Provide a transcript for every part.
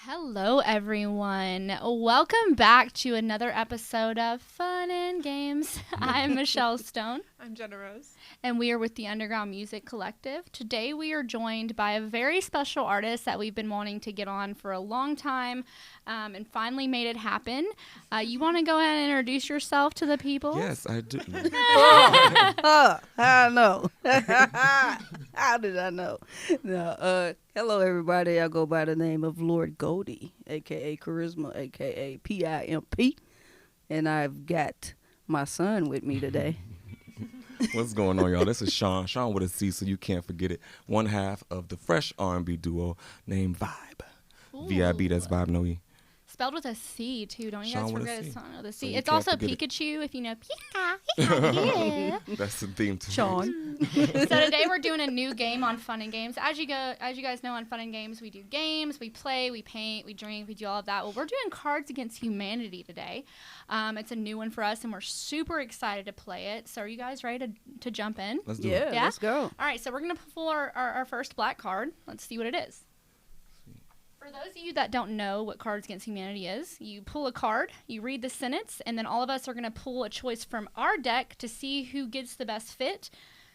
Hello, everyone. Welcome back to another episode of Fun and Games. I'm Michelle Stone. I'm Jenna Rose. And we are with the Underground Music Collective. Today we are joined by a very special artist that we've been wanting to get on for a long time and finally made it happen. You want to go ahead and introduce yourself to the people? Yes, I do. How I know? How did I know? No, hello, everybody. I go by the name of Lord Goldie, a.k.a. Charisma, a.k.a. P-I-M-P. And I've got my son with me today. What's going on, y'all? This is Chaun. Chaun with a C, so you can't forget it. One half of the fresh R&B duo named Vibe. Ooh. V-I-B, that's Vibe, no E. Spelled with a C, too. Don't you Chaun guys with a forget C. it's on the So C. you It's can't also forget it. Pikachu, if you know Pika. Yeah. That's the theme too. Chaun. So today we're doing a new game on Fun and Games. As you guys know, on Fun and Games, we do games, we play, we paint, we drink, we do all of that. Well, we're doing Cards Against Humanity today. It's a new one for us, and we're super excited to play it. So are you guys ready to jump in? Let's do Yeah, it. let's go. All right, so we're going to pull our first black card. Let's see what it is. For those of you that don't know what Cards Against Humanity is, you pull a card, you read the sentence, and then all of us are going to pull a choice from our deck to see who gets the best fit.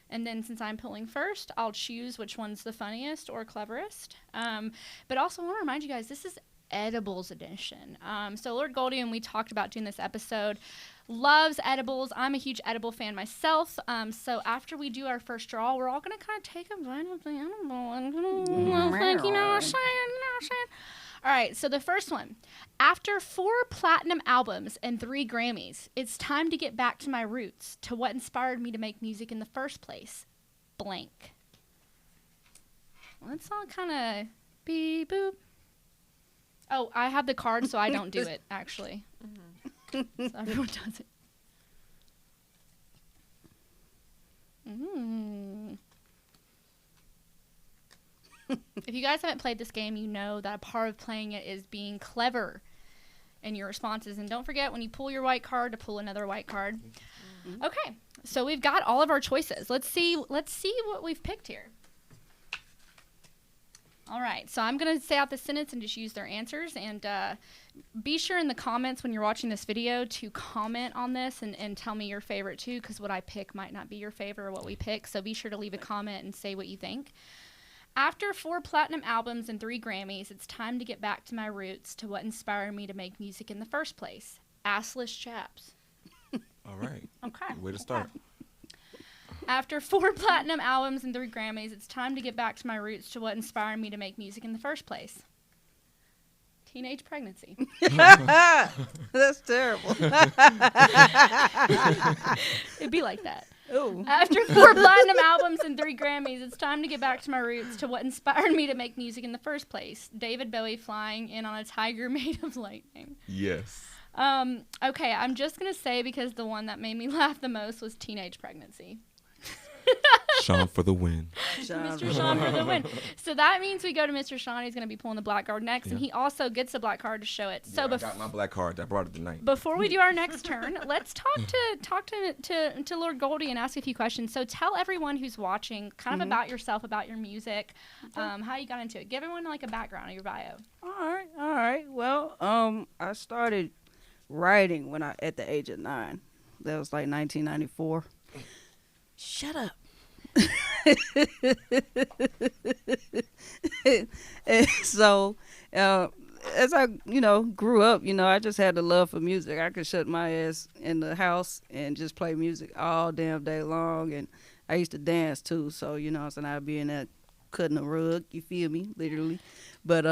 And then since I'm pulling first, I'll choose which one's the funniest or cleverest. But also I want to remind you guys, this is edibles edition. So Lord Goldie and we talked about doing this episode, loves edibles. I'm a huge edible fan myself. So after we do our first draw, we're all going to kind of take a bite of the edible and like, you know what I'm saying? All right, so the first one. After 4 platinum albums and 3 Grammys, it's time to get back to my roots, to what inspired me to make music in the first place. Blank. Let's all kind of beep boop. Oh, I have the card, so I don't do it, actually. So everyone does it. If you guys haven't played this game, you know that a part of playing it is being clever in your responses. And don't forget, when you pull your white card, to pull another white card. Okay, so we've got all of our choices. Let's see what we've picked here. All right, so I'm going to say out the sentence and just use their answers. And be sure in the comments when you're watching this video to comment on this and tell me your favorite too, because what I pick might not be your favorite or what we pick. So be sure to leave a comment and say what you think. After 4 platinum albums and 3 Grammys, it's time to get back to my roots, to what inspired me to make music in the first place. Assless chaps. All right. Okay. Way to start. After 4 platinum albums and 3 Grammys, it's time to get back to my roots, to what inspired me to make music in the first place. Teenage pregnancy. That's terrible. It'd be like that. Ooh. After 4 platinum albums and 3 Grammys, it's time to get back to my roots, to what inspired me to make music in the first place. David Bowie flying in on a tiger made of lightning. Yes. Okay, I'm just going to say, because the one that made me laugh the most was teenage pregnancy. Chaun for the win. Mr. Chaun for the win. So that means we go to Mr. Chaun. He's going to be pulling the black card next, and he also gets a black card to show it. So I got my black card. I brought it tonight. before we do our next turn, let's talk to Lord Goldie and ask a few questions. So tell everyone who's watching kind of about yourself, about your music, how you got into it. Give everyone like a background of your bio. All right. Well, I started writing when at the age of 9. That was like 1994. Shut up. And so, as I, grew up, I just had the love for music. I could shut my ass in the house and just play music all damn day long. And I used to dance too. So, so I'd be in that cutting a rug, you feel me, literally. But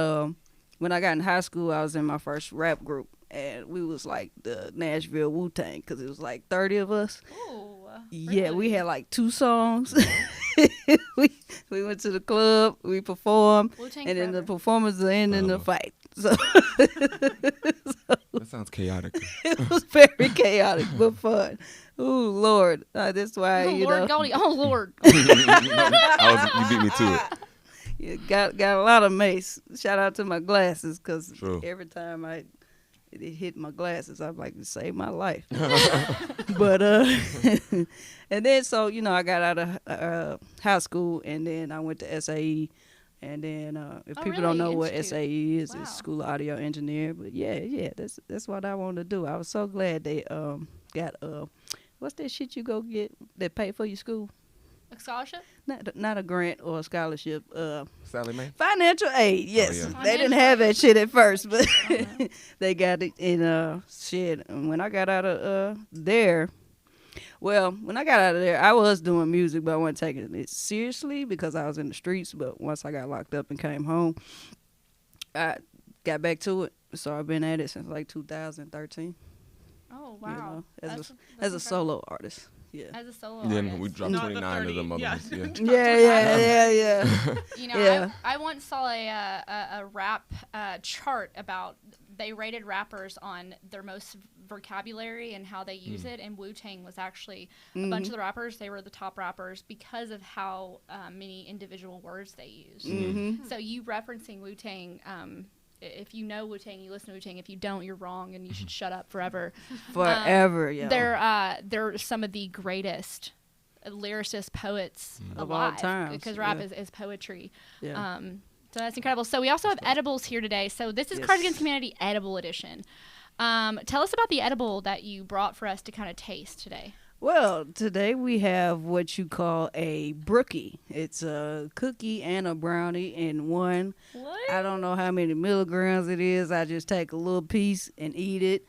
when I got in high school, I was in my first rap group. And we was like the Nashville Wu-Tang, because it was like 30 of us. Ooh, Yeah, really? we had like 2 songs. we went to the club, we performed, Wu-Tang and then the forever. performers ended in the fight. So That sounds chaotic. it was very chaotic but fun. Ooh, Lord, that's why Lord Goldie. Oh, Lord. You beat me to it. you got a lot of mace. Shout out to my glasses, because True. every time it hit my glasses, I'm like, it saved my life. But and then so I got out of high school, and then I went to SAE, And then if Oh, people don't know really? what Institute. SAE is, Wow. it's School of Audio Engineer. But yeah, that's what I wanted to do. I was so glad they got what's that shit you go get that pay for your school? A scholarship? Not a grant or a scholarship. Sally Mae? Financial aid. Yes, yeah. they didn't Financial have that aid. shit at first, but Uh-huh. they got it in shit. And when I got out of there, well, when I got out of there, I was doing music, but I wasn't taking it seriously because I was in the streets. But once I got locked up and came home, I got back to it. So I've been at it since like 2013. Oh, You wow. know, That's as a incredible. solo artist. Yeah. As a solo Then artist. we dropped Not the 29 of them 30, other ones. Yeah. Yeah. You know, Yeah. I once saw a rap chart about they rated rappers on their most vocabulary and how they use it, and Wu-Tang was actually a bunch of the rappers. They were the top rappers because of how many individual words they used. Mm-hmm. So you referencing Wu-Tang, if you know Wu-Tang, you listen to Wu-Tang. If you don't, you're wrong, and you should shut up forever. Forever, yeah. They're some of the greatest lyricists, poets Of all alive, times, because rap yeah. is poetry. Yeah. So that's incredible. So we also have edibles here today. So this is Yes. Cards Against Humanity Edible Edition. Tell us about the edible that you brought for us to kind of taste today. Well, today we have what you call a brookie. It's a cookie and a brownie in one. What? I don't know how many milligrams it is. I just take a little piece and eat it.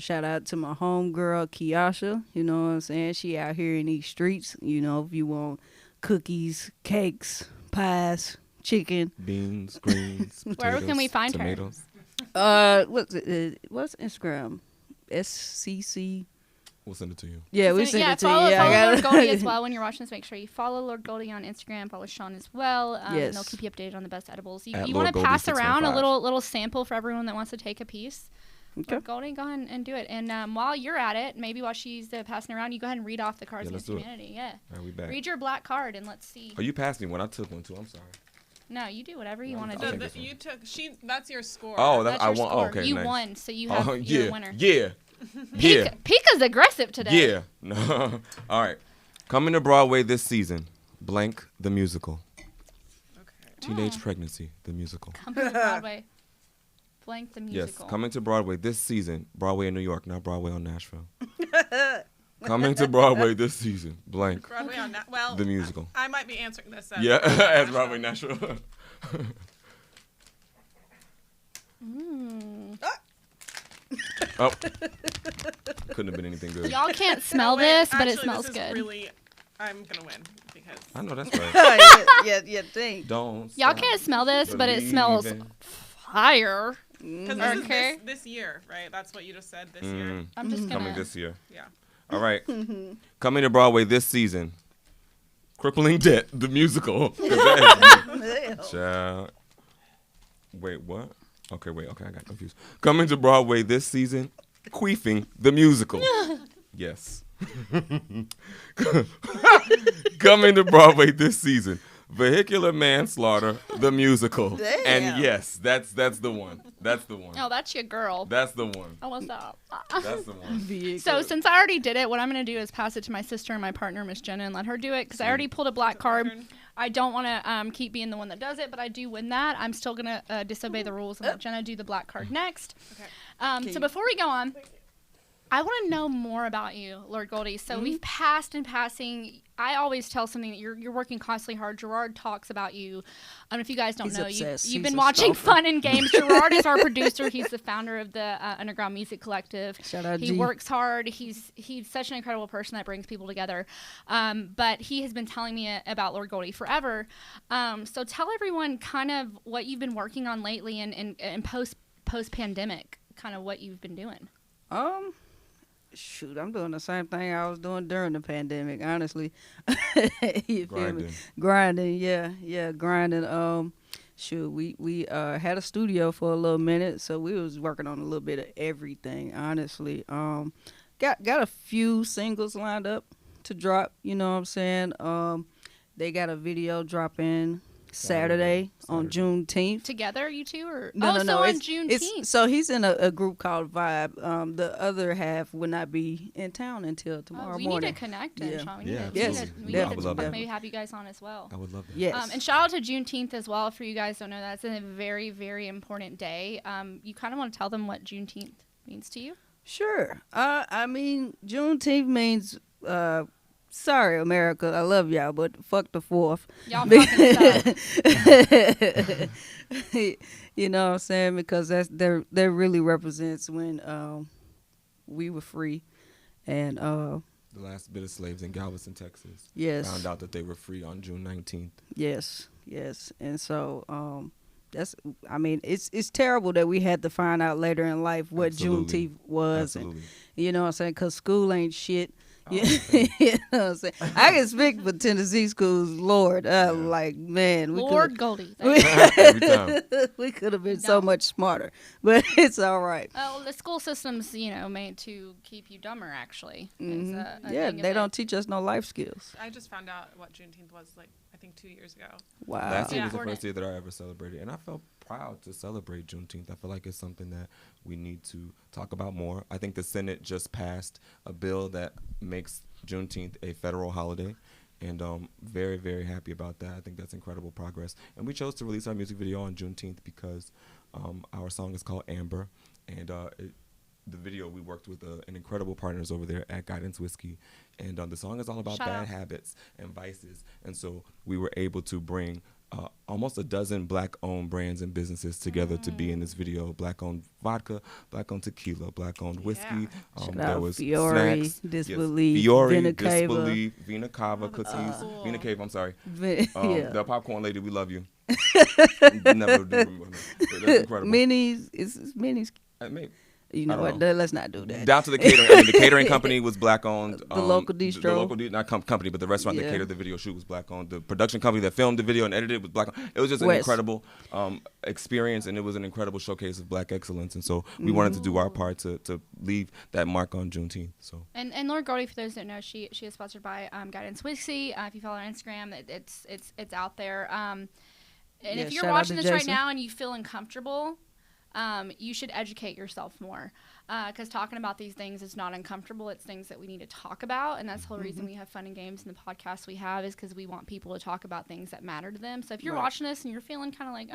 Shout out to my homegirl, Kiasha. You know what I'm saying? She out here in these streets. You know, if you want cookies, cakes, pies, chicken. Beans, greens, potatoes, can we find her? tomatoes. What's Instagram? SCC. We'll send it to you. Yeah, we sent it to follow, you. Yeah, follow I Lord got Goldie as well when you're watching this. Make sure you follow Lord Goldie on Instagram. Follow Chaun as well. And Yes. they'll keep you updated on the best edibles. You At want Lord to Goldie pass around a 615. little sample for everyone that wants to take a piece. Okay. Lord Goldie, go ahead and do it. And while you're at it, maybe while she's passing around, you go ahead and read off the Cards Yeah, let's Against do it. Humanity. Yeah. All right, we back. Read your black card and let's see. Oh, you passed me when I took one too. I'm sorry. No, you do whatever you want to I'll do. take this one. You took that's your score. Oh, That's I your won. score. Oh, okay, you nice. won, so you have Oh, you're yeah, a winner. yeah, yeah, Pika's aggressive today. yeah. No. All right. Coming to Broadway this season, Blank the Musical. Okay. Teenage Pregnancy, the musical. Coming to Broadway. Blank the musical. Yes, coming to Broadway this season. Broadway in New York, not Broadway on Nashville. Coming to Broadway this season, Blank Broadway on that. Well, the musical. I might be answering this. Yeah, as Broadway Nashville. Oh, couldn't have been anything good. Y'all can't smell Wait, this, but it actually, smells this is good. Really, I'm gonna win because I know that's right. yeah, think. Don't. Y'all stop can't smell this, but it smells believing. fire. because Okay. this is this year, right? That's what you just said. This year. Mm, I'm just coming gonna. this year. Yeah. All right. Coming to Broadway this season. Crippling Debt, the musical. 'Cause that is- Child. Wait, what? Okay, wait. Okay, I got confused. Coming to Broadway this season. Queefing, the musical. Yes. Coming to Broadway this season. Vehicular Manslaughter, the musical. Damn. And yes, that's the one. That's the one. Oh, that's your girl. That's the one. Oh, what's up? That's the one. So since I already did it, what I'm gonna do is pass it to my sister and my partner, Miss Jenna, and let her do it because I already pulled a black card. Turn. I don't want to keep being the one that does it, but I do win that. I'm still gonna disobey the rules and let Jenna do the black card next. Okay. So before we go on, I want to know more about you, Lord Goldie. So we've passed in passing. I always tell something that you're working constantly hard. Gerard talks about you. If you guys don't He's know, obsessed. you've He's been a watching stalker. Fun and Games. Gerard is our producer. He's the founder of the Underground Music Collective. Shout out He G. works hard. He's such an incredible person that brings people together. But he has been telling me about Lord Goldie forever. So tell everyone kind of what you've been working on lately and post pandemic, kind of what you've been doing. Shoot, I'm doing the same thing I was doing during the pandemic, honestly. You feel me? Grinding. Grinding, grinding. Shoot, we had a studio for a little minute, so we was working on a little bit of everything, honestly. Got a few singles lined up to drop, you know what I'm saying? They got a video dropping Saturday on Juneteenth. Together, you two, or No. so on It's Juneteenth. so he's in a group called Vibe. The other half will not be in town until tomorrow we morning. need to connect then, Yeah. Chaun. We Yeah, need to, absolutely. we Yeah, I need would to love that. maybe have you guys on as well. I would love that. Yes. And shout out to Juneteenth as well. For you guys who don't know, that's a very, very important day. You kind of want to tell them what Juneteenth means to you? Sure. I mean, Juneteenth means, sorry, America, I love y'all, but fuck the 4th. Y'all fucking suck. You know what I'm saying? Because that really represents when we were free. And The last bit of slaves in Galveston, Texas. yes. Found out that they were free on June 19th. Yes. And so it's terrible that we had to find out later in life what Absolutely. Juneteenth was. Absolutely. And, you know what I'm saying? Because school ain't shit. Oh, You okay. know what I'm saying? I can speak for Tennessee schools. Lord, like, man. Lord Goldie. Every time. We could have been No. so much smarter. But it's all right. Oh, the school system's, made to keep you dumber, actually. Mhm. A Yeah, thing of they it. don't teach us no life skills. I just found out what Juneteenth was I think 2 years ago. Wow. Last year was the Important. first year that I ever celebrated, and I felt proud to celebrate Juneteenth. I feel like it's something that we need to talk about more. I think the Senate just passed a bill that makes Juneteenth a federal holiday, and very, very happy about that. I think that's incredible progress. And we chose to release our music video on Juneteenth because our song is called Amber, and the video we worked with an incredible partners over there at Guidance Whiskey, and the song is all about Shout bad out. habits and vices, and so we were able to bring almost a dozen black-owned brands and businesses together to be in this video. Black-owned vodka, black-owned tequila, black-owned whiskey. Shout There out was Fiore, snacks. Disbelief, yes. Fiore, Vina Cava. Disbelief, Vina Cava cookies. cool. Vina Cave, I'm sorry. Yeah. The popcorn lady, we love you. Never do remember that. That's incredible. Minis, it's minis. Maybe. You know I what? don't know. Let's not do that. Down to the catering. I mean, the catering company was black owned. The local The distro. local, not company, but the restaurant that Yeah. catered the video shoot was black owned. The production company that filmed the video and edited it was black owned. It was just an West. incredible experience, and it was an incredible showcase of black excellence. And so we wanted to do our part to leave that mark on Juneteenth. So And Lord Goldie, for those that don't know, she is sponsored by Guidance Whiskey. If you follow her on Instagram, it's out there. And Yeah, if you're shout out watching to this right Jason. now and you feel uncomfortable, you should educate yourself more. Because talking about these things is not uncomfortable. It's things that we need to talk about. And that's the whole reason we have fun and games in the podcast we have, is because we want people to talk about things that matter to them. So if you're Right. watching this and you're feeling kind of like,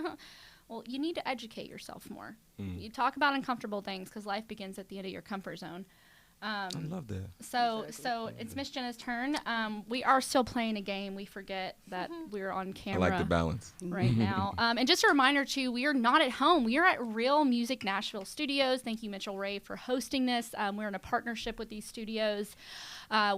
well, you need to educate yourself more. You talk about uncomfortable things, because life begins at the end of your comfort zone. I love that. So it's Miss Jenna's turn. We are still playing a game. We forget that we're on I camera like the balance. right now. And just a reminder, too, we are not at home. We are at Real Music Nashville Studios. Thank you, Mitchell Ray, for hosting this. We're in a partnership with these studios.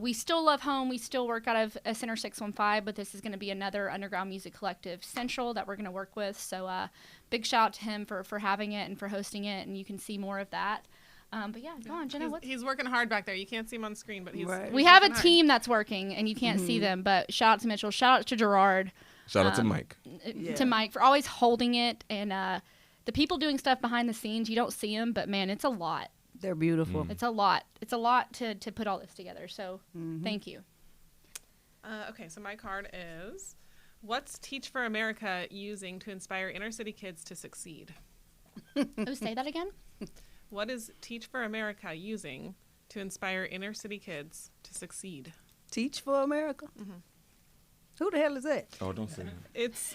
We still love home. We still work out of Center 615, but this is going to be another underground music collective central that we're going to work with. So big shout out to him for having it and for hosting it, and you can see more of that. But yeah, go on, Jenna. He's working hard back there. You can't see him on screen, but he's. Right. We have a working hard. team that's working, and you can't see them, but shout out to Mitchell. Shout out to Gerard. Shout out to Mike. To Mike for always holding it, and the people doing stuff behind the scenes. You don't see them, but man, it's a lot. They're beautiful. It's a lot. It's a lot to put all this together. So thank you. Okay, so my card is, what's Teach for America using to inspire inner city kids to succeed? Oh, say that again. What is Teach for America using to inspire inner city kids to succeed? Teach for America? Who the hell is that? Oh, don't say that. It's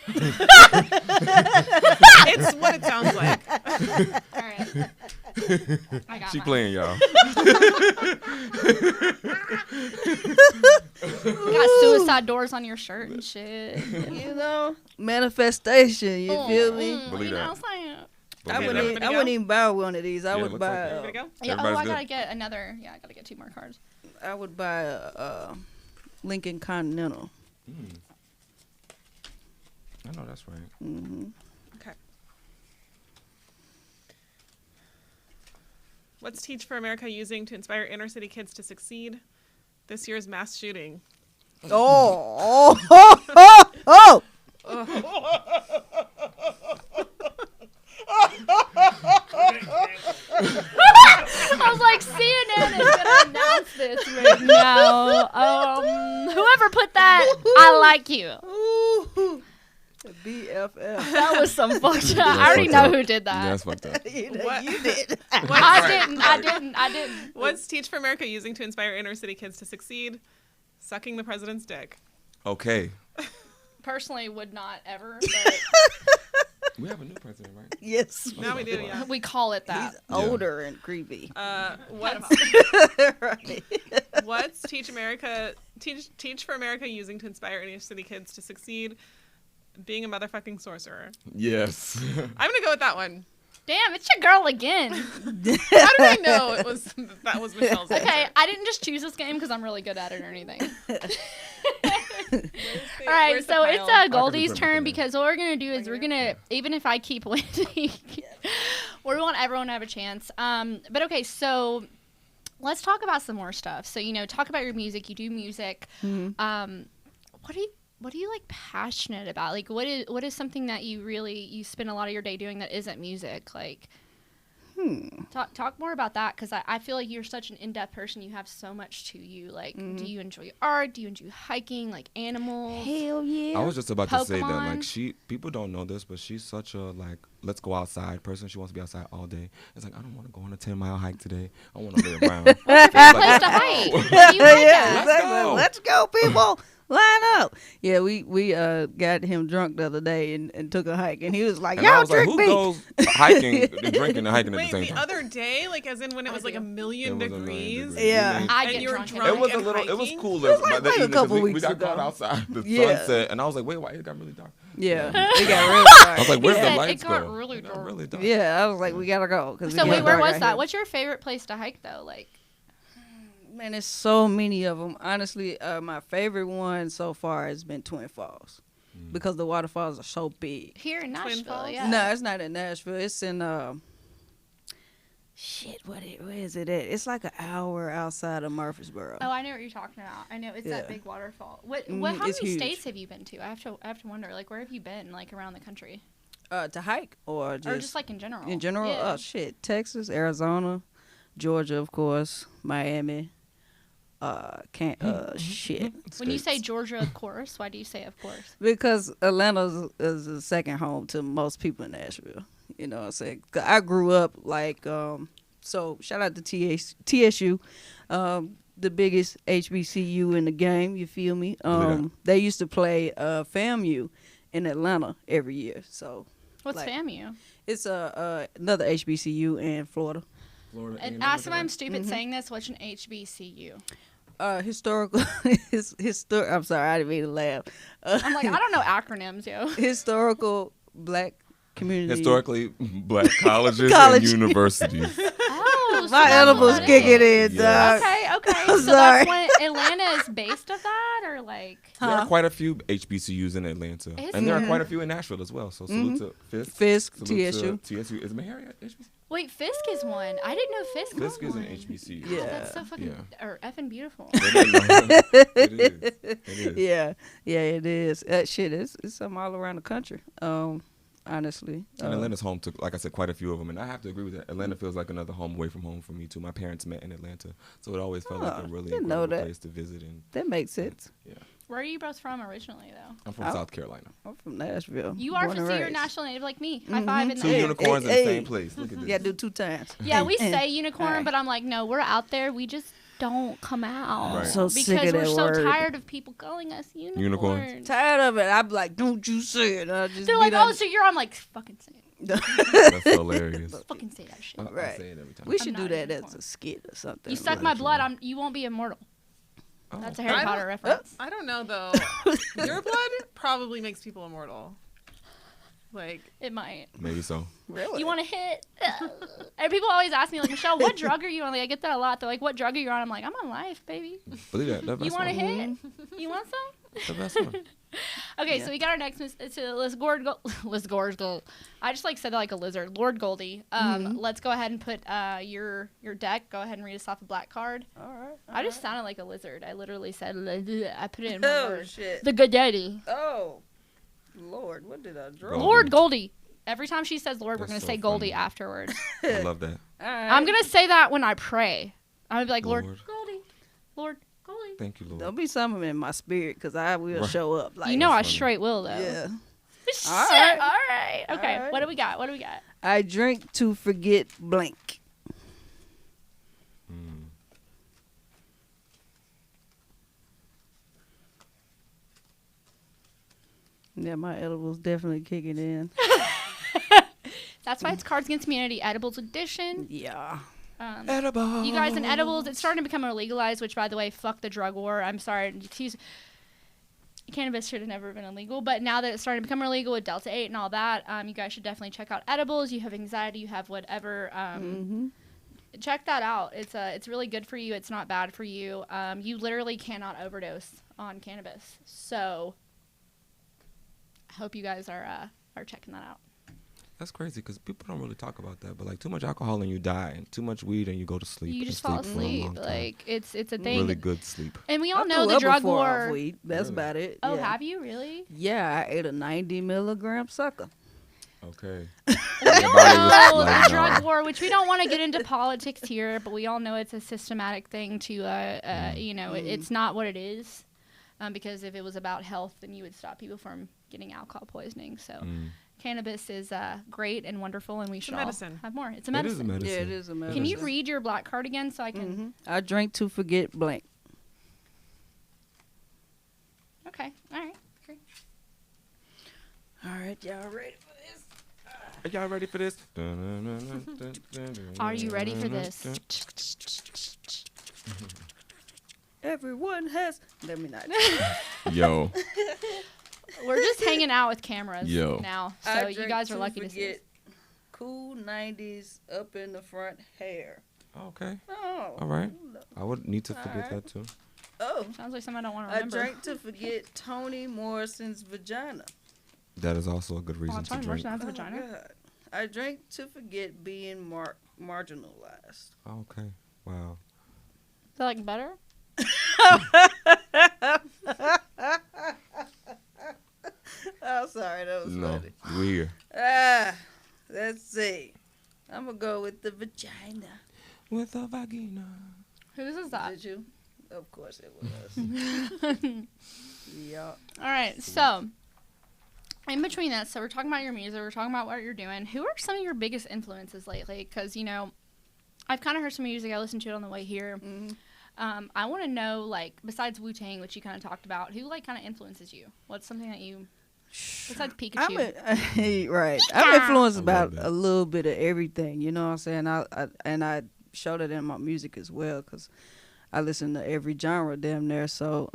it's what it sounds like. All right. I got She mine. playing, y'all. You got suicide doors on your shirt and shit. You know, manifestation. You feel me? Believe you know that. what I'm saying? I Believe wouldn't, that. I wouldn't even buy one of these. I Yeah, would looks buy. like Ready to go? Yeah, Everybody's I good. gotta get another. Yeah, I gotta get 2 more cards. I would buy a Lincoln Continental. I know that's right. Okay. What's Teach for America using to inspire inner city kids to succeed? This year's mass shooting. Oh, oh, oh! I was like, CNN is gonna announce this right now. Whoever put that, I like you. Ooh. FF. That was some fucked up. That's I already fucked know up. who did that. Yeah, that's fucked up. What? You did. I didn't. What's Teach for America using to inspire inner city kids to succeed? Sucking the president's dick. Okay. Personally, would not ever. But We have a new president, right? Yes. Now we do, yeah. we call it that. He's older and creepy. Right. What's Teach for America using to inspire inner city kids to succeed? Being a motherfucking sorcerer. Yes. I'm gonna go with that one. Damn, it's your girl again. How did I know that was Michelle's answer? Okay, I didn't just choose this game because I'm really good at it or anything. All right, so it's Goldie's turn because what we're gonna do is we're gonna, even if I keep winning, we want everyone to have a chance. But okay, so let's talk about some more stuff. So talk about your music. You do music. Mm-hmm. What are you like passionate about? Like, what is something that you spend a lot of your day doing that isn't music? Like, talk more about that because I feel like you're such an in-depth person. You have so much to you. Like, do you enjoy art? Do you enjoy hiking? Like animals? Hell yeah. I was just about to say that, Pokemon. like, people don't know this, but she's such a, like, let's go outside person. She wants to be outside all day. It's like, I don't want to go on a 10-mile hike today. I want to lay around. What's your favorite place to hike? Where do you hike at? Let's go. Let's go, people. Line up. Yeah, we got him drunk the other day and took a hike, and he was like, And I y'all was like, drink who me. goes hiking and drinking and hiking at Wait, the same the time? other day, like as in when it was like a million It was a million degrees. degrees. Yeah. We I And get you were drunk. drunk. It was a and little. It was hiking? cooler. It was like by the a evening 'cause couple we weeks got ago. caught outside. The Yeah. sunset, and I was like, wait, why it got really dark? Yeah, it got real I dark. was like, where's He the said lights it got go? really It got dark. really dark. Yeah, I was like, we gotta go. So wait, where was that? What's your favorite place to hike though? Like, Man, there's so many of them. Honestly, my favorite one so far has been Twin Falls because the waterfalls are so big. here in Twin Nashville, Falls? yeah. No, it's not in Nashville. It's in where is it at? It's like an hour outside of Murfreesboro. Oh, I know what you're talking about. I know it's Yeah. that big waterfall. How It's many huge. states have you been to? I have to wonder. Like, where have you been? Like around the country, To hike or or just like in general? in general? Yeah. Oh shit, Texas, Arizona, Georgia, of course, Miami. Shit. When you say Georgia, of course. Why do you say of course? Because Atlanta is the second home to most people in Nashville. You know what I'm saying? 'Cause I grew up like, so shout out to TSU, the biggest HBCU in the game, you feel me? They used to play FAMU in Atlanta every year. So What's like, FAMU? it's another HBCU in Florida. Florida And A&M, ask if right? I'm stupid saying this. What's an HBCU? Historical, I'm sorry, I didn't mean to laugh. I'm like, I don't know acronyms, yo. Historical Black Community. Historically black colleges College. and universities. Oh, so My that's edibles what it kicking is. in, Yeah. dog. Okay. I'm So that's sorry. when Atlanta is based of that, or like. There are quite a few HBCUs in Atlanta, Is and there are there? quite a few in Nashville as well. So salute to Fisk. Fisk, Salute TSU. to TSU. Is Meharry at HBCU? Wait, Fisk is one. I didn't know Fisk was Fisk is one. an HBCU. Yeah. God, that's so fucking or effing beautiful. It is. It is. Yeah, it is. Shit, it's something all around the country. Honestly, And Atlanta's home to, like I said, quite a few of them. And I have to agree with that. Atlanta feels like another home away from home for me, too. My parents met in Atlanta. So it always felt like a really didn't know incredible that. place to visit. And that makes sense. yeah, Where are you both from originally, though? I'm from Oh. South Carolina. I'm from Nashville. You are born from and you're a raised. national native like me. High five in Two there. unicorns in the hey. same place. Look at this. Yeah, do 2 times. Yeah, we say unicorn, Alright. but I'm like, no, we're out there. We just don't come out. Right. So because sick of we're that so word. tired of people calling us unicorns. Tired of it. I'm like, don't you say it. I just They're be like, done- oh, so you're. I'm like, fucking say it. That's hilarious. Fucking say that shit. I Right. say it every time. We should I'm do not that a as unicorn. a skit or something. You suck my blood. You won't be immortal. Oh. That's a Harry I Potter don't- reference. I don't know though. Your blood probably makes people immortal. Like, It might. Maybe so. Really? You want to hit? And people always ask me, like, Michelle, what drug are you on? Like, I get that a lot. They're like, what drug are you on? I'm like, I'm on life, baby. Believe that. The best You want to one. hit? You want some? The best one. Okay, Yeah. so we got our next. It's Liz Gold. I just like said that like a lizard. Lord Goldie. Let's go ahead and put your deck. Go ahead and read us off a black card. All right. I just sounded like a lizard. I literally said, I put it in one Oh, word. shit. The good daddy. Oh, Lord, what did I draw? Goldie. Lord Goldie. Every time she says Lord, we're That's going to so say Goldie funny. afterwards. I love that. All right. I'm going to say that when I pray. I'm going to be like, Lord Lord. Goldie. Lord Goldie. Thank you, Lord. There'll be something in my spirit because I will Right. show up. Like, You know I funny. straight will, though. Yeah. Shit. All right. All right. Okay. All right. What do we got? What do we got? I drink to forget blank. Yeah, my edibles definitely kicking in. That's why it's Cards Against Humanity Edibles Edition. Yeah. Edibles. You guys, in edibles, it's starting to become legalized, which, by the way, fuck the drug war. I'm sorry. Cannabis should have never been illegal, but now that it's starting to become illegal with Delta 8 and all that, you guys should definitely check out edibles. You have anxiety, you have whatever. Check that out. It's really good for you. It's not bad for you. You literally cannot overdose on cannabis. So I hope you guys are checking that out. That's crazy because people don't really talk about that. But like too much alcohol and you die, and too much weed and you go to sleep. You just and fall sleep for a asleep. long time. Like it's a thing. Really good sleep. And we all I know threw the up drug before off war. weed. That's Really? about it. Oh, yeah. have you really? Yeah, I ate a 90 milligram sucker. Okay. We Everybody all was know like, the drug no. war, which we don't want to get into politics here, but we all know it's a systematic thing to, it's not what it is. Because if it was about health, then you would stop people from getting alcohol poisoning. So cannabis is great and wonderful, and we should all medicine. have more. It's a It medicine. is a medicine. Yeah, it is a medicine. Can you read your black card again so I can? I drink to forget blank. Okay. All right. Great. All right, y'all ready for this? Are y'all ready for this? Are you ready for this? Everyone has. Let me not. Yo. We're just hanging out with cameras Yo. now, so I you drink guys are lucky to see forget us. cool 90s up in the front hair. Okay. Oh. All right. I would need to forget Alright. that too. Oh. Sounds like something I don't want to I remember. drank to forget Toni Morrison's vagina. That is also a good reason to Toni drink. Morrison has a Oh, vagina. God. I drank to forget being marginalized. Okay. Wow. Is that like better? Oh, sorry, that was No. funny. Weird. Let's see. I'm gonna go with the vagina. With a vagina. Whose is that? Did you? Of course it was. Yeah. All right, so in between that, so we're talking about your music, we're talking about what you're doing. Who are some of your biggest influences lately? Because, I've kind of heard some music. I listened to it on the way here. I want to know, like, besides Wu-Tang, which you kind of talked about, who, like, kind of influences you? What's something that you, besides Pikachu? Right. I'm influenced I love about that. a little bit of everything. You know what I'm saying? I show that in my music as well because I listen to every genre damn near. So,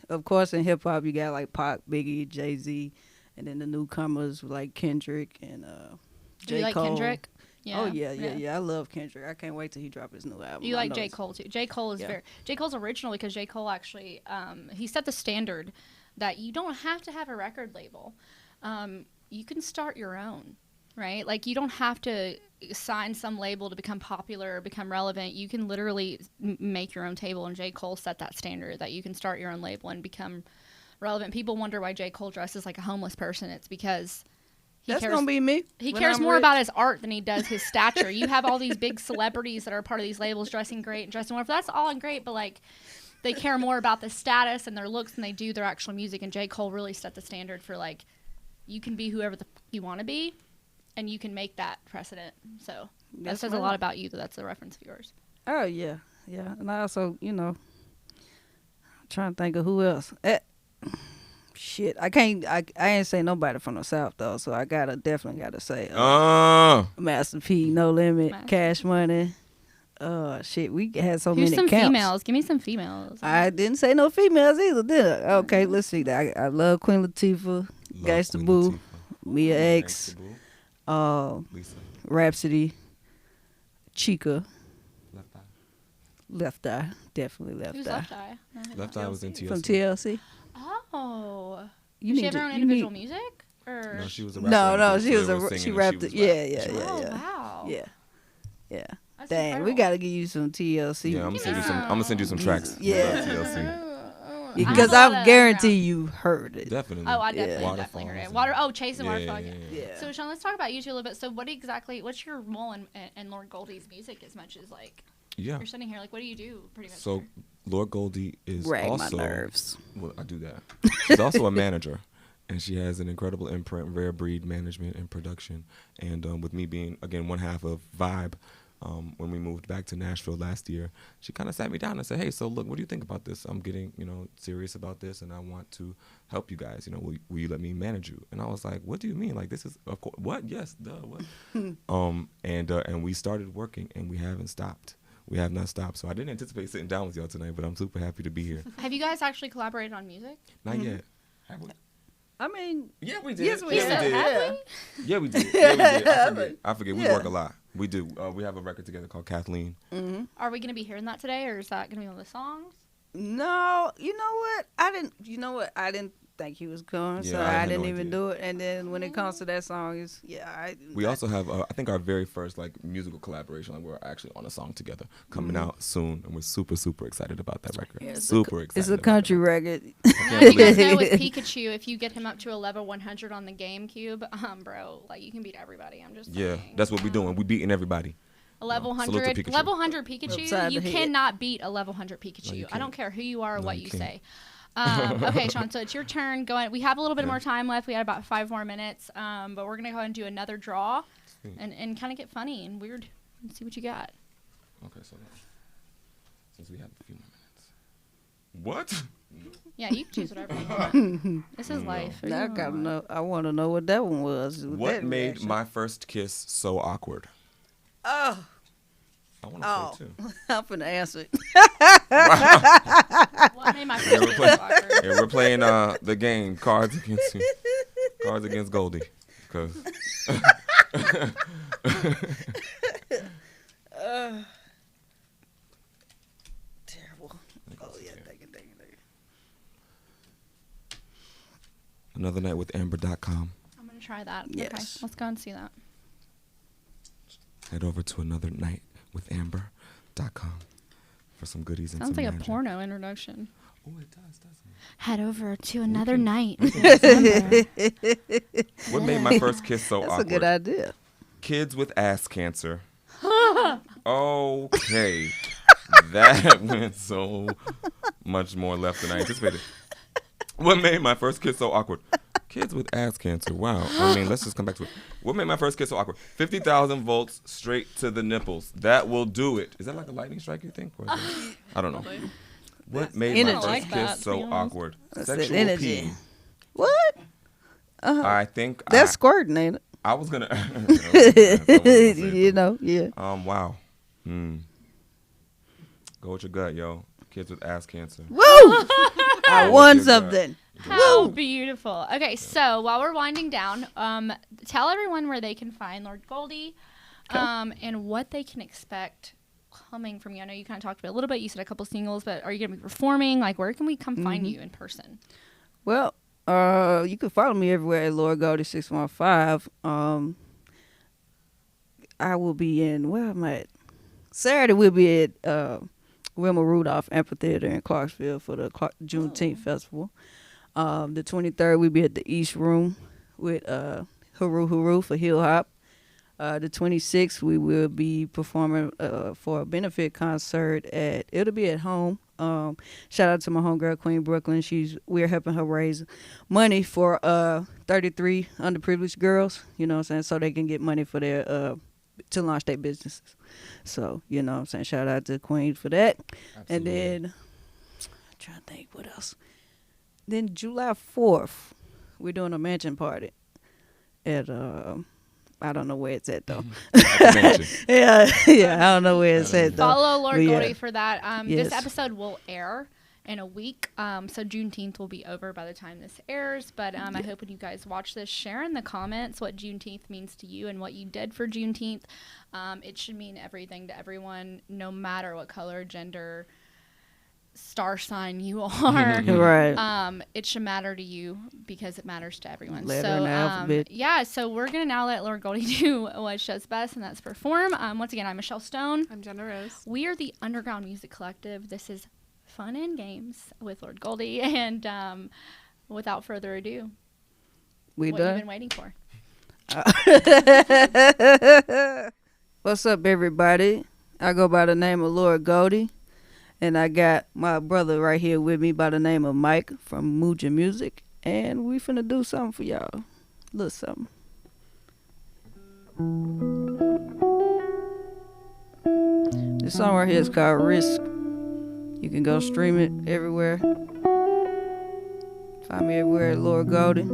of course, in hip hop, you got like Pac, Biggie, Jay-Z, and then the newcomers like Kendrick and Do J. you like Cole. Kendrick? Oh yeah. I love Kendrick. I can't wait till he drop his new album. You I like know J. it's- Cole, too. J. Cole is J. Cole's original because J. Cole actually, he set the standard that you don't have to have a record label. You can start your own, right? Like, you don't have to sign some label to become popular or become relevant. You can literally make your own table, and J. Cole set that standard that you can start your own label and become relevant. People wonder why J. Cole dresses like a homeless person. It's because That's gonna be me. he when cares I'm more rich. about his art than he does his stature. You have all these big celebrities that are part of these labels dressing great and dressing wonderful. That's all and great, but like they care more about the status and their looks than they do their actual music. And J. Cole really set the standard for like you can be whoever the you want to be, and you can make that precedent. So that That's says a right. lot about you. That's a reference of yours. Oh yeah. And I also, I'm trying to think of who else. Shit, I ain't say nobody from the South though, so I definitely gotta say Master P, No Limit, Master Cash Money. Shit, we had so Who's many some camps. females? Give me some females. I didn't say no females either, did I? Okay, let's see. I love Queen Latifah, Gangsta Boo, Mia X, Lisa. Rhapsody, Chica, Left Eye. Left Eye, definitely Left Who's Eye. Left Eye? Left Eye was in TLC. From TLC. Oh. You Does she need have to- her own you individual need- music? Or No, she was a rapper. No, and she they was were a singing she and rapped was it. rapping. Oh, Yeah. wow. Yeah. That's Dang, we incredible. gotta give you some TLC. Yeah, I'm gonna send you some tracks. Yeah. TLC. Because I have a lot I of guarantee underground. you heard it. Definitely. Oh, I Yeah. definitely heard it. Waterfalls Chasing and- Waterfall. Yeah. So, Chaun, let's talk about you two a little bit. So, what's your role in Lord Goldie's music as much as, like, Yeah. you're sitting here? Like, what do you do pretty much? So, Lord Goldie is Rag also. my nerves. Well, I do that. She's also a manager, and she has an incredible imprint, rare breed management and production. And with me being, again, one half of Vibe, when we moved back to Nashville last year, she kind of sat me down and said, hey, so look, what do you think about this? I'm getting, serious about this, and I want to help you guys. Will you let me manage you? And I was like, what do you mean? Like, this is, of course, what? Yes, duh, what? And we started working, and we haven't stopped. We have not stopped. So I didn't anticipate sitting down with y'all tonight, but I'm super happy to be here. Have you guys actually collaborated on music? Not yet. Have we? I mean, Yeah, we did. yes, we yeah, did. Have we? Yeah, we did. Yeah, we did. I forget. We work a lot. We do. We have a record together called Kathleen. Are we going to be hearing that today, or is that going to be one of the songs? No, you know what? I didn't think he was going, Yeah, so I I had didn't no even idea. do it. And then when it comes to that song, We also have, I think, our very first musical collaboration. Like, we're actually on a song together coming out soon, and we're super, super excited about that record. Yeah, Super excited. it's a about country that record. Now, you guys know with Pikachu, if you get him up to a level 100 on the GameCube, bro, like you can beat everybody. I'm just Yeah, saying. that's what we're doing. We beating everybody. A level Salute to 100, Pikachu. level 100 Pikachu, Upside you the head. cannot beat a level 100 Pikachu. you I don't can't. care who you are or No, what you you can't. say. Okay, Chaun, so it's your turn. We have a little bit Yeah. more time left. We had about 5 more minutes, but we're going to go ahead and do another draw Sweet. and kind of get funny and weird and see what you got. Okay, so since we have a few more minutes. What? Yeah, you can choose whatever you want. This is life. Now I gotta know. I want to know what that one was. What that made reaction. my first kiss so awkward? Oh, I want to say too. I'm finna answer it. What made my Yeah, first we're, kiss play- so awkward? yeah, we're playing the game Cards Against Goldie. Cause Terrible. Oh yeah, thank you. Another night with Amber.com. I'm going to try that. Okay, Yes. let's go and see that. Head over to Another Night with Amber.com for some goodies and Sounds some like a magic. porno introduction. Oh, it does, doesn't it? Head over to another can- night. What made my first kiss so That's awkward? a good idea. Kids with ass cancer. Okay. That went so much more left than I anticipated. What made my first kiss so awkward? Kids with ass cancer. Wow. I mean, let's just come back to it. What made my first kiss so awkward? 50,000 volts straight to the nipples. That will do it. Is that like a lightning strike, you think? Or is it, I don't know. Probably. What made Energy. my first I like kiss that, to be so honest. awkward? That's that Sexual energy. pee. What? I think That's squirting, ain't I was gonna. it? You know, yeah. Wow. Go with your gut, yo. Kids with ass cancer. Woo! I won Good God. something. How beautiful. Okay, so while we're winding down, tell everyone where they can find Lord Goldie and what they can expect coming from you. I know you kind of talked about it a little bit. You said a couple singles, but are you going to be performing? Like, where can we come find you in person? Well, you can follow me everywhere at Lord Goldie 615. I will be in, where am I at? Saturday we'll be at Wilma Rudolph Amphitheater in Clarksville for the Juneteenth Festival. The 23rd we'll be at the East Room with Hooroo Hooroo for Hill Hop. The 26th we will be performing for a benefit concert it'll be at home. Shout out to my homegirl Queen Brooklyn. We're helping her raise money for 33 underprivileged girls, you know what I'm saying, so they can get money for their to launch their businesses. So, you know what I'm saying, shout out to Queen for that. Absolutely. And then I'm trying to think what else. Then July 4th, we're doing a mansion party at I don't know where it's at though. yeah, I don't know where it's at though. Follow Lord But yeah. Goldie for that. Yes. This episode will air in a week, so Juneteenth will be over by the time this airs. But I hope when you guys watch this, share in the comments what Juneteenth means to you and what you did for Juneteenth. It should mean everything to everyone, no matter what color, gender, star sign you are. Right. It should matter to you because it matters to everyone. Letter so in the alphabet. yeah, so we're gonna now let Lord Goldie do what she does best, and that's perform. Once again, I'm Michelle Stone. I'm Jenna Rose. We are the Underground Music Collective. This is Fun and Games with Lord Goldie, and without further ado, We what you've done? been waiting for. What's up, everybody? I go by the name of Lord Goldie, and I got my brother right here with me by the name of Mike from Muja Music, And we finna do something for y'all. Little something. This song right here is called Risk. You can go stream it everywhere. Find me everywhere at Lord Goldie.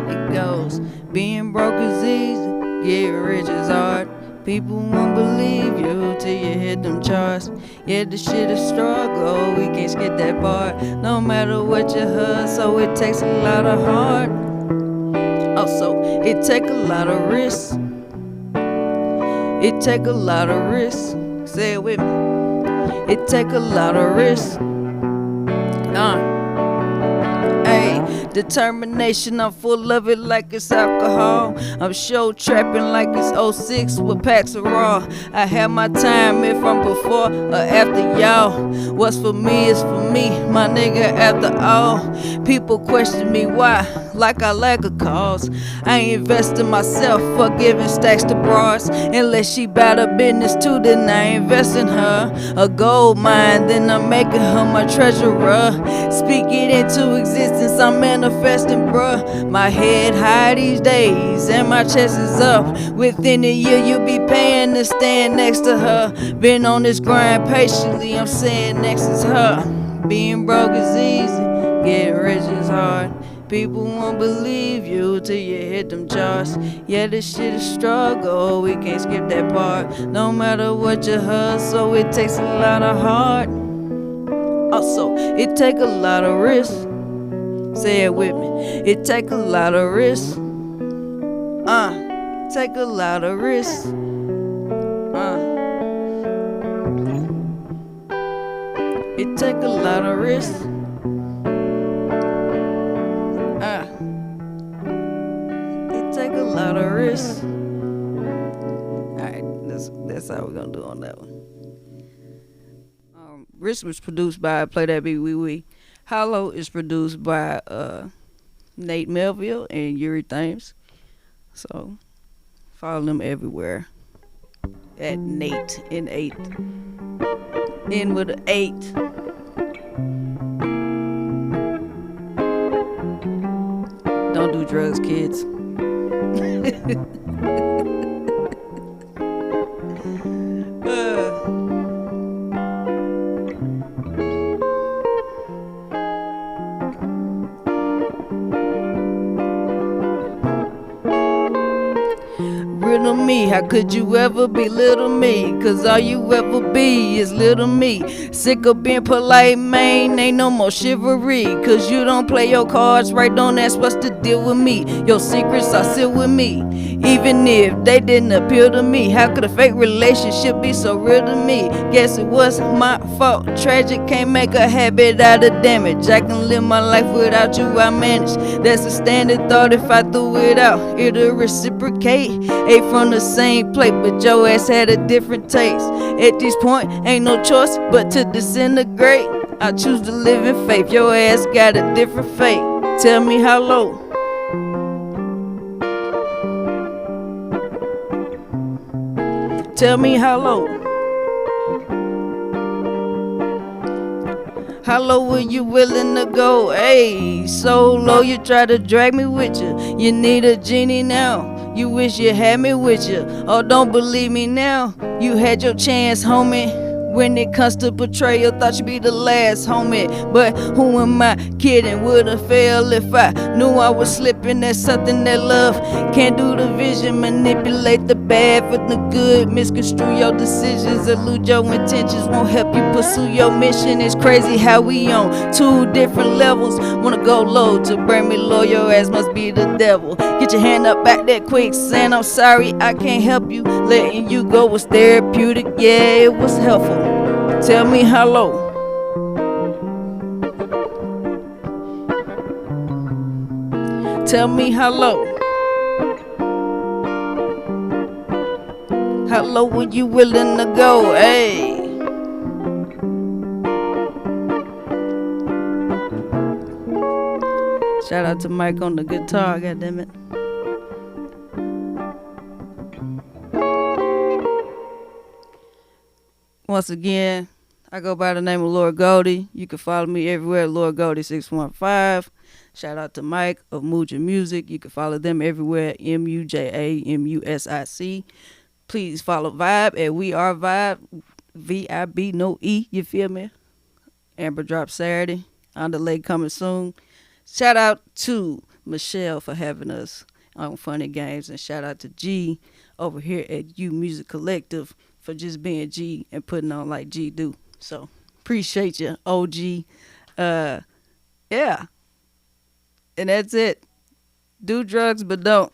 It goes, being broke is easy, getting rich is hard. People won't believe you till you hit them charts. Yeah, the shit is struggle, we can't skip that part. No matter what you hustle, it takes a lot of heart. Also, it take a lot of risks. It take a lot of risks. Say it with me. It take a lot of risks. Determination, I'm full of it like it's alcohol. I'm show trapping like it's '06 with packs of raw. I have my time if I'm before or after y'all. What's for me is for me, my nigga, after all. People question me why, like I lack a cause. I ain't invest in myself for giving stacks to broads. Unless she bout her business too, then I invest in her. A gold mine, then I'm making her my treasurer. Speak it into existence, I'm manifesting, bruh. My head high these days and my chest is up. Within a year you'll be paying to stand next to her. Been on this grind patiently, I'm saying next is her. Being broke is easy, getting rich is hard. People won't believe you till you hit them charts. Yeah, this shit is struggle, we can't skip that part. No matter what you hustle, it takes a lot of heart. Also, it take a lot of risk. Say it with me. It take a lot of risk. Take a lot of risk. It take a lot of risk. It take a lot of risk. Alright, that's how we're gonna do on that one. Risk was produced by Play That Beat Wee Wee. Hollow is produced by Nate Melville and Yuri Thames. So follow them everywhere at Nate N8. N with an 8. Don't do drugs, kids. Little me, how could you ever be little me? Cause all you ever be is little me. Sick of being polite, man, ain't no more chivalry. Cause you don't play your cards right, don't ask what's the deal with me. Your secrets are still with me, even if they didn't appeal to me. How could a fake relationship be so real to me? Guess it was my fault, tragic, can't make a habit out of damage. I can live my life without you, I manage. That's a standard thought, if I threw it out, it'll reciprocate. Ate from the same plate, but your ass had a different taste. At this point, ain't no choice but to disintegrate. I choose to live in faith, your ass got a different fate. Tell me how low. Tell me how low. How low were you willing to go? Hey, so low you try to drag me with you. You need a genie now. You wish you had me with you. Oh, don't believe me now. You had your chance, homie. When it comes to betrayal, thought you'd be the last, homie. But who am I kidding? Would've failed if I knew I was slipping. That's something that love can't do. The vision, manipulate the bad for the good. Misconstrue your decisions, elude your intentions. Won't help you pursue your mission. It's crazy how we on two different levels. Wanna go low to bring me low. Your ass must be the devil. Get your hand up back that quick, saying I'm sorry, I can't help you. Letting you go was therapeutic, yeah, it was helpful. Tell me how low. Tell me how low. How low were you willing to go? Hey. Shout out to Mike on the guitar, goddammit. Once again, I go by the name of Lord Goldie. You can follow me everywhere, Lord Goldie 615. Shout out to Mike of Muja Music. You can follow them everywhere, MUJAMUSIC. Please follow Vibe at We Are Vibe, VIB, no E, you feel me? Amber Drop Saturday, Underlay coming soon. Shout out to Michelle for having us on Funny Games, and shout out to G over here at U Music Collective for just being G and putting on like G do. So appreciate you, OG. Yeah. And that's it. Do drugs, but don't.